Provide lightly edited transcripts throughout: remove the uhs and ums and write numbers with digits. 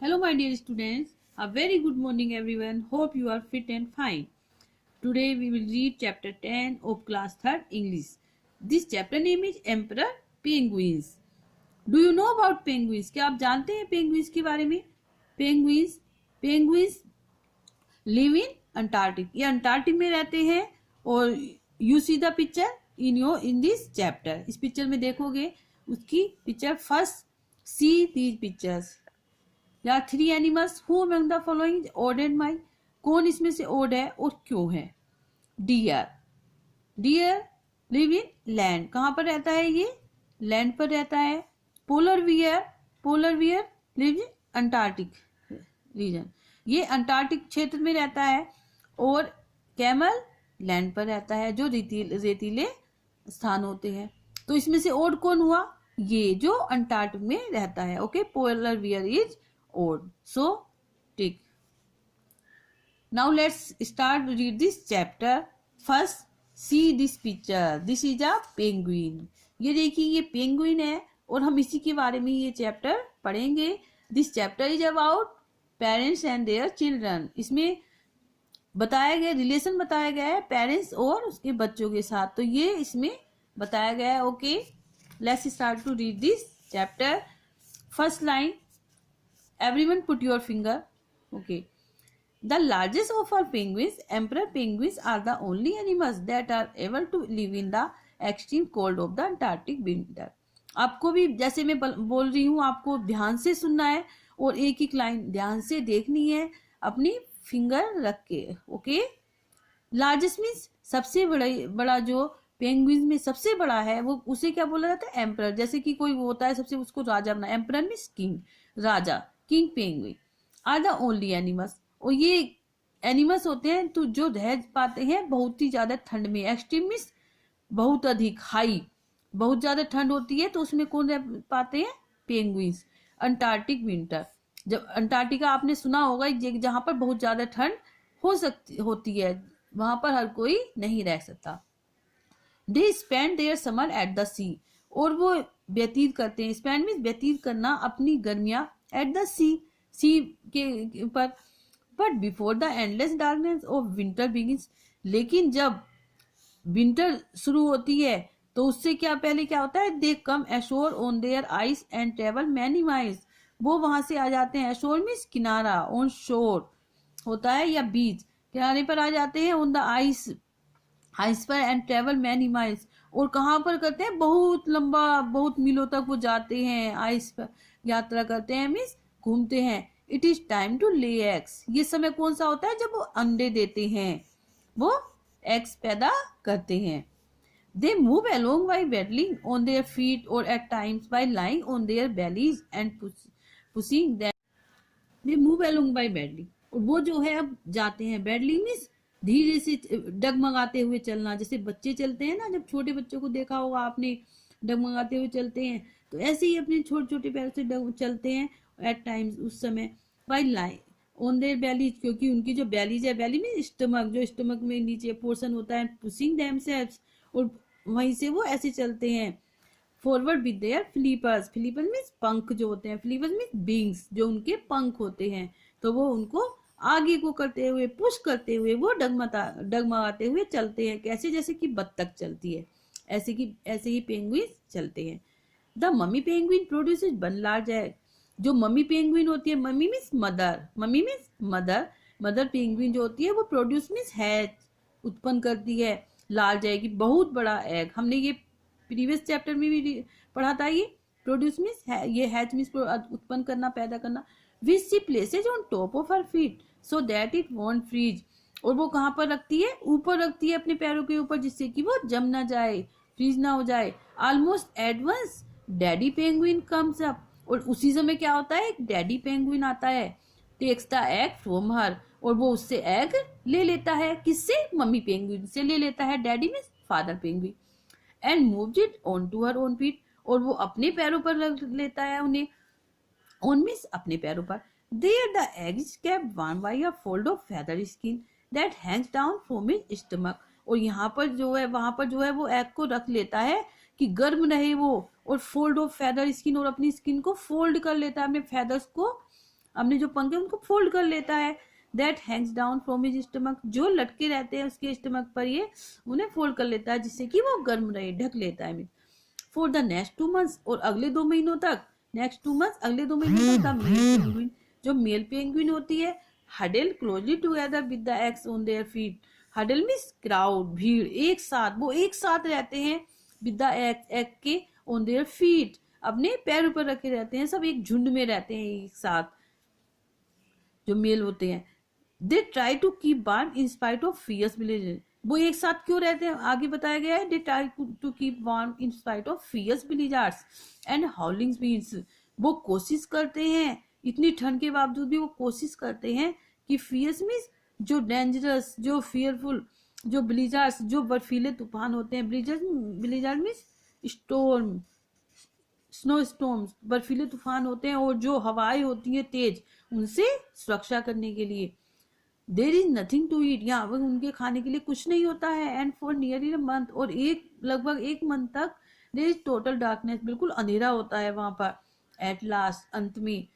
Hello, my dear students. A very good morning, everyone. Hope you are fit and fine. Today we will read chapter 10 of class 3rd English. This chapter name is Emperor Penguins. Do you know about penguins? क्या आप जानते हैं penguins के बारे में? Penguins live in Antarctic. ये Antarctic में रहते हैं और you see the picture in this chapter. इस पिक्चर में देखोगे उसकी picture. First see these pictures. There are three animals. Who among the following is odd and my? कौन इसमें से odd है और क्यों है? Deer. Deer live in land. कहाँ पर रहता है ये? Land पर रहता है. Polar bear lives in Antarctic region. ये अंटार्कटिक क्षेत्र में रहता है. और कैमल लैंड पर रहता है जो रेतीले स्थान होते हैं. तो इसमें से odd कौन हुआ? ये जो अंटार्कटिक में रहता है. Okay, polar bear is odd. So tick. Now let's start to read this chapter. First see this picture. This is a penguin. ये देखिए ये penguin है और हम इसी के बारे में ये chapter पढ़ेंगे. This chapter is about parents and their children. इसमें बताया गया रिलेशन बताया गया है पेरेंट्स और उसके बच्चों के साथ. तो ये इसमें बताया गया है. Okay, let's start to read this chapter. First line. Everyone put your finger. Okay. The largest of all penguins, emperor penguins, are the only animals that are able to live in the extreme cold of the Antarctic winter. आपको भी जैसे मैं बोल रही हूँ आपको ध्यान से सुनना है और एक एक लाइन ध्यान से देखनी है अपनी फिंगर रख के. ओके. लार्जेस्ट मीन्स सबसे बड़ा जो पेंगुइन में सबसे बड़ा है वो उसे क्या बोला जाता है? एम्परर. जैसे कि कोई होता है सबसे उसको राजा बना. एम्परर मीन्स किंग, राजा. King penguin are the only animals. और ये एनिमल्स होते हैं तो जो रह पाते हैं बहुत ही ज्यादा ठंड में. एक्सट्रीम मीन्स बहुत अधिक, हाई, बहुत ज्यादा ठंड होती है तो उसमें कौन रह पाते हैं? पेंगुइन्स. Antarctic winter. जब अंटार्कटिका आपने सुना होगा जहां पर बहुत ज्यादा ठंड होती है वहां पर हर कोई नहीं रह सकता. They spend their summer at the sea. और वो व्यतीत करते हैं. स्पेंड मीन्स व्यतीत करना अपनी गर्मियां एट द सी के ऊपर. But before the endless darkness of winter begins. लेकिन जब विंटर शुरू होती है तो उससे पहले क्या होता है? They come ashore on their ice and travel many miles. वो वहां से आ जाते हैं. एशोर मीन्स किनारा, ऑन शोर होता है या बीच, किनारे पर आ जाते हैं. ऑन द आइस पर एंड ट्रेवल मैनी माइल्स. और कहाँ पर करते हैं? बहुत लंबा, बहुत मीलों तक वो जाते हैं. आइस पर यात्रा करते हैं मीन्स घूमते हैं. It is time to lay eggs. ये समय कौन सा होता है? जब वो अंडे देते हैं, वो एग्स पैदा करते हैं. They move along by waddling on their feet और at times by lying on their bellies and pushing them. They move along by waddling. और वो जो है अब जाते हैं. बेडलिंग मीन्स धीरे से डगमगाते हुए चलना. जैसे बच्चे चलते हैं ना, जब छोटे बच्चों को देखा होगा आपने डगमगाते हुए चलते हैं, तो ऐसे ही अपने छोटे छोटे पैरों से चलते हैं. एट टाइम्स उस समय. बाई लाई ऑन देयर बेलीज, क्योंकि उनकी जो बेलीज है, बेली में स्टमक, जो स्टमक में नीचे पोर्शन होता है. Pushing themselves. और वहीं से वो ऐसे चलते हैं. Forward with their flippers. Flipper means पंख जो होते हैं. फ्लीपर्स मीन्स विंग्स, जो उनके पंख होते हैं. तो वो उनको आगे को करते हुए, पुश करते हुए वो डगमगाते हुए चलते हैं. कैसे? जैसे कि बत्तख चलती है, ऐसे ही पेंगुइन चलते हैं. The mummy penguin produces one large egg. जो मम्मी पेंगुइन होती है, mummy means mother. Mother penguin जो होती है वो प्रोड्यूस मीन्स हैच, उत्पन्न करती है लार्ज एग, बहुत बड़ा एग. हमने ये प्रीवियस चैप्टर में भी पढ़ा था. ये प्रोड्यूस मीन्स ये हैच मीन्स उत्पन्न करना, पैदा करना. Which she places on top of her feet so that it won't freeze. और वो कहाँ पर रखती है? ऊपर रखती है अपने पैरों के ऊपर, जिससे कि वो जम ना जाए, फ्रीज ना हो जाए. Almost at once daddy penguin comes up. और उसी समय क्या होता है? एक डैडी पेंगुइन आता है. Takes the egg from her. और वो उससे एग ले लेता है. किससे? मम्मी पेंगुइन से ले लेता है. Daddy means father penguin. And moves it on to her own feet. और वो अपने पैरों पर रख लेता है उन्हें. ऑन मीन्स अपने पैरों पर. There the egg is kept warm by a fold of feather skin that hangs down from his stomach. और यहाँ पर जो है वहां पर जो है वो एग को रख लेता है कि गर्म रहे वो. और फोल्ड ऑफ फेदर स्किन, और अपनी स्किन को फोल्ड कर लेता है, अपने फेदर्स को अपने जो पंख है उनको फोल्ड कर लेता है। That Hanks down from his stomach, जो लटके रहते हैं उसके स्टमक पर, ये उन्हें फोल्ड कर लेता है जिससे कि वो गर्म रहे, ढक लेता है। फॉर द नेक्स्ट 2 months, और अगले 2 महीनों तक, नेक्स्ट 2 months अगले 2 महीनों तक, द मेल पेंगुइन, जो मेल पेंगुइन होती है, huddle closely together with the eggs on their feet. Huddle means crowd, भीड़, एक साथ, वो एक साथ रहते हैं, विद द एग के, ऑन देयर फीट, अपने पैर ऊपर रखे रहते हैं, सब एक झुंड में रहते हैं एक साथ, जो मेल होते हैं। They try to keep warm in spite of fierce villages, वो एक साथ क्यों रहते हैं आगे बताया गया है। They try to keep warm in spite of fierce villagers and howling winds, वो कोशिश करते हैं, इतनी ठंड के बावजूद भी वो कोशिश करते हैं कि फियर्स मीन्स जो डेंजरस, जो फियरफुल, जो ब्लिजर्स, जो बर्फीले तूफान होते हैं, ब्लिजर मीन्स स्टॉर्म, स्नो स्टॉर्म्स, बर्फीले तूफान होते हैं, और जो हवाएं होती हैं तेज, उनसे सुरक्षा करने के लिए। There is nothing to eat, यहाँ पर उनके खाने के लिए कुछ नहीं होता है। And for nearly a month, और लगभग 1 month तक देर इज टोटल डार्कनेस, बिल्कुल अंधेरा होता है वहां पर। एट लास्ट, अंत में,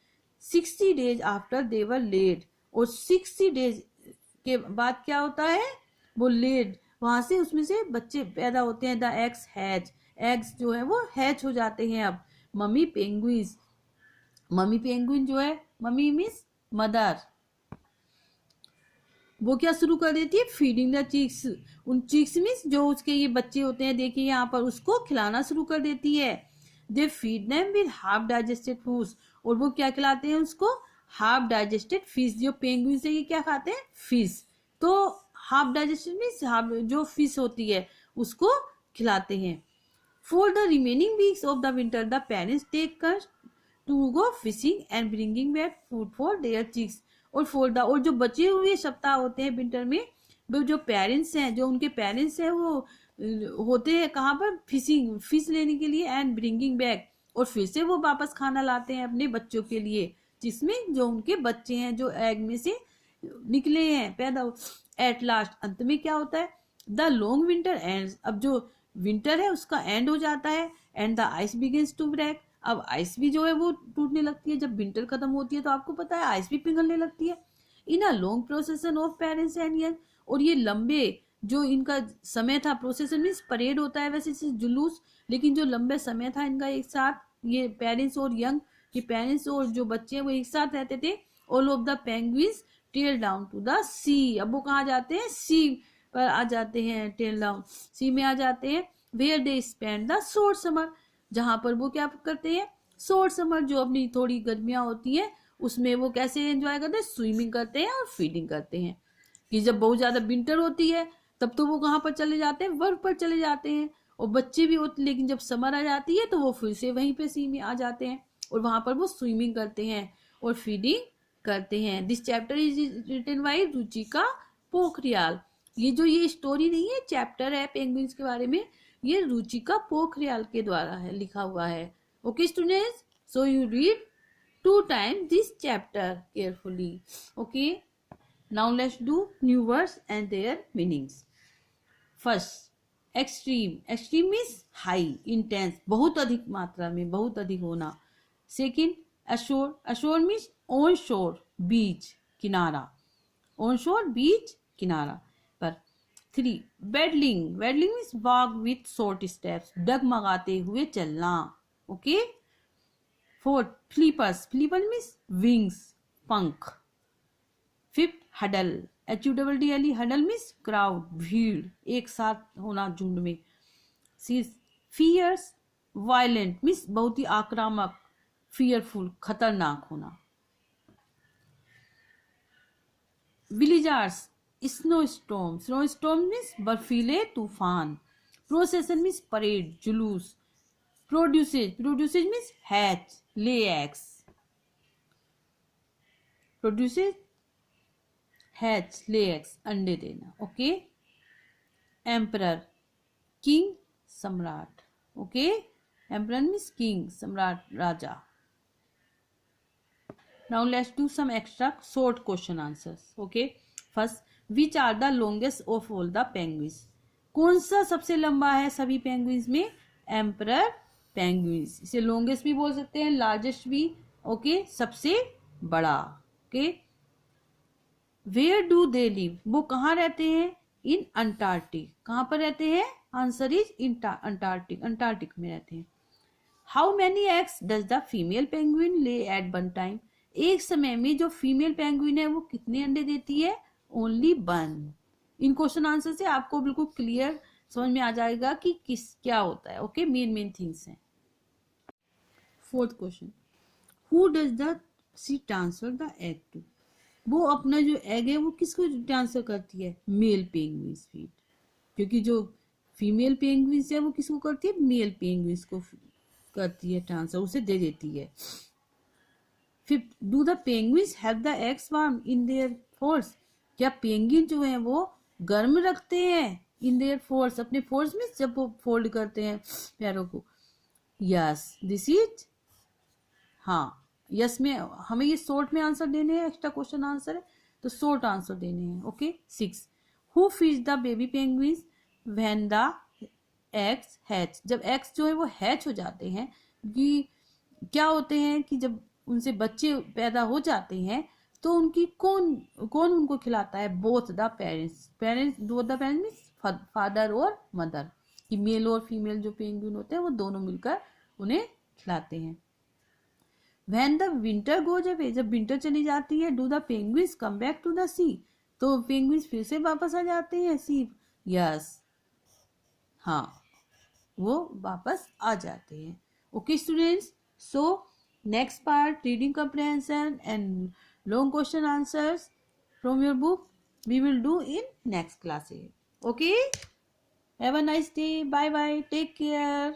60 days after they were laid, और 60 days के बाद क्या होता है, वो लेड, वहां से उसमें से बच्चे पैदा होते हैं। द एग्स हैच, एग्स जो है वो हैच हो जाते हैं। अब मम्मी पेंगुइन्स, मम्मी पेंगुइन जो है, मम्मी मीन्स मदर, वो क्या शुरू कर देती है, फीडिंग द चिक्स, उन चिक्स मीन्स जो उसके ये बच्चे होते हैं, देखिए यहाँ पर, उसको खिलाना शुरू कर देती है। They feed them with half digested foods, और वो क्या खिलाते हैं उसको, हाफ डाइजेस्टेड फिश, जो पेंगुइन से ये क्या खाते हैं, फिश, तो हाफ डाइजेस्टेड मीन्स हाफ जो फिश होती है उसको खिलाते हैं। For the remaining weeks of the winter, the parents take care to go fishing and bringing back food for their chicks, और जो बचे हुए सप्ताह होते हैं विंटर में, वो जो पेरेंट्स हैं, जो उनके पेरेंट्स हैं, वो होते हैं कहाँ पर, फिशिंग, फिश लेने के लिए, एंड ब्रिंगिंग बैक, और फिर से वो वापस खाना लाते हैं अपने बच्चों के लिए, जिसमें जो उनके बच्चे हैं जो एग में से निकले हैं, पैदा। एट लास्ट, अंत में क्या होता है, द लॉन्ग विंटर एंड्स, अब जो विंटर है उसका एंड हो जाता है। And the ice begins to break, अब आइस भी जो है वो टूटने लगती है, जब विंटर खत्म होती है तो आपको पता है आइस भी पिघलने लगती है। In a long procession of parents and young, और ये लंबे जो इनका समय था, प्रोसेसन मीन्स परेड होता है वैसे जुलूस, लेकिन जो लंबे समय था इनका एक साथ, ये पेरेंट्स और यंग, ये पेरेंट्स और जो बच्चे हैं वो एक साथ रहते थे। All of the penguins tail down to the sea, अब वो कहाँ जाते हैं, सी पर आ जाते हैं, टेल डाउन, सी में आ जाते हैं। Where they spend the short summer, जहां पर वो क्या करते हैं, शॉर्ट समर, जो अपनी थोड़ी गर्मियां होती हैं उसमें वो कैसे एंजॉय करते हैं, स्विमिंग करते हैं और फीडिंग करते हैं। कि जब बहुत ज्यादा विंटर होती है तब तो वो कहाँ पर चले जाते हैं, बर्फ पर चले जाते हैं, और बच्चे भी होते, लेकिन जब समर आ जाती है तो वो फिर से वहीं पे सी में आ जाते हैं, और वहां पर वो स्विमिंग करते हैं और फीडिंग करते हैं। This chapter is written by Ruchika Pokhriyal, ये स्टोरी नहीं है, चैप्टर है पेंगुइन्स के बारे में, ये रुचिका पोखरियाल के द्वारा है, लिखा हुआ है। Okay students, so you read 2 times this chapter carefully. Okay, now let's do new words and their meanings. First, extreme, extreme means high, intense, बहुत अधिक मात्रा में, बहुत अधिक होना। Second, ashore, ashore means on shore, beach, किनारा, on shore, beach, किनारा पर। 3, waddling, waddling means walk with short steps, डगमगाते हुए चलना। Okay. 4, flippers, flipper means wings, पंख। 5, huddle, HUDDLE, huddle means crowd, भीड़, एक साथ होना झुंड में। 6, fierce, violent means बहुत ही आक्रामक, fearful, खतरनाक होना। blizzards, snowstorm, snowstorm means बर्फीले तूफान। procession means परेड, जुलूस। produces, produces means hatch, lay eggs, produces, hatch, lay eggs, अंडे देना। ओके। emperor, king, सम्राट। ओके, emperor means king, सम्राट, राजा। now let's do some extra short question answers. okay, first, which are the longest of all the penguins, कौन सा सबसे लंबा है सभी पेंगुइन्स में, emperor पेंगुइन्स, इसे लॉन्गेस्ट भी बोल सकते हैं, लार्जेस्ट भी। ओके, सबसे बड़ा। Okay, where do they live, वो कहाँ रहते हैं? In Antarctic. कहाँ पर रहते हैं? आंसर इज अंटार्कटिक, अंटार्कटिक में रहते हैं। How many eggs does the female penguin ले एट वन टाइम, एक समय में जो फीमेल पेंगुइन है वो कितने अंडे देती है? Only one. इन क्वेश्चन आंसर से आपको बिल्कुल क्लियर समझ में आ जाएगा कि किस क्या होता है। ओके, मेन थिंग्स हैं। Fourth question, who does the sea transfer the egg to, वो अपना जो एग है वो किसको ट्रांसफर करती है? मेल पेंगुइन्स फीड, क्योंकि जो फीमेल पेंगुइन्स है वो किसको करती है? मेल पेंगुइन्स को करती है ट्रांसफर, उसे दे देती है। फिर do the penguins have the eggs warm in their force, क्या पेंगुइन जो है वो गर्म रखते हैं इन देयर फोर्स, अपने फोर्स में जब वो फोल्ड करते हैं पैरों को? यस, दिस इज, हाँ, यस में हमें ये शॉर्ट में आंसर देने हैं, एक्स्ट्रा क्वेश्चन आंसर है तो शॉर्ट आंसर देने हैं। Okay, 6, who feeds the baby penguins when the eggs hatch, जब एग्स जो है वो हैच हो जाते हैं, कि क्या होते हैं कि जब उनसे बच्चे पैदा हो जाते हैं तो उनकी कौन कौन उनको खिलाता है? Both the parents, both the parents means father और मदर, कि मेल और फीमेल जो पेंगुइन होते हैं वो दोनों मिलकर उन्हें खिलाते हैं। When the winter goes away, जब विंटर चली जाती है, do the penguins come back to the sea, तो पेंगुइन्स फिर से वापस आ जाते हैं सी? यस, हाँ, वो वापस आ जाते हैं। Okay students, so next part reading comprehension and long question answers from your book we will do in next classes. Okay, have a nice day, bye bye, take care.